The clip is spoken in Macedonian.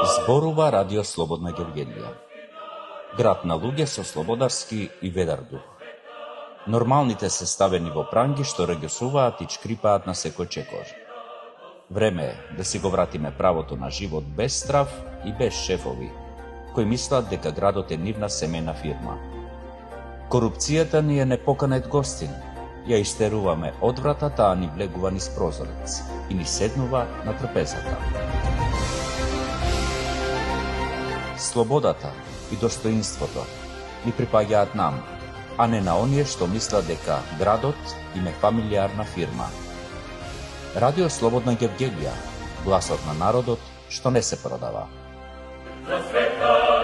Зборува Радио Слободна Гевгелија. Град на луѓе со слободарски и ведар дух. Нормалните се ставени во пранги што регесуваат и чкрипаат на секој чекор. Време е да си го вратиме правото на живот без страв и без шефови, кои мислат дека градот е нивна семејна фирма. Корупцијата ни е непоканет гостин. Ја истеруваме од вратата, а ни влегува низ прозорец и ни седнува на трпезата. Слободата и достоинството ни припаѓаат нам, а не на оние што мислат дека градот им е фамилиарна фирма. Радио Слободна Гевгелија, гласот на народот што не се продава. За света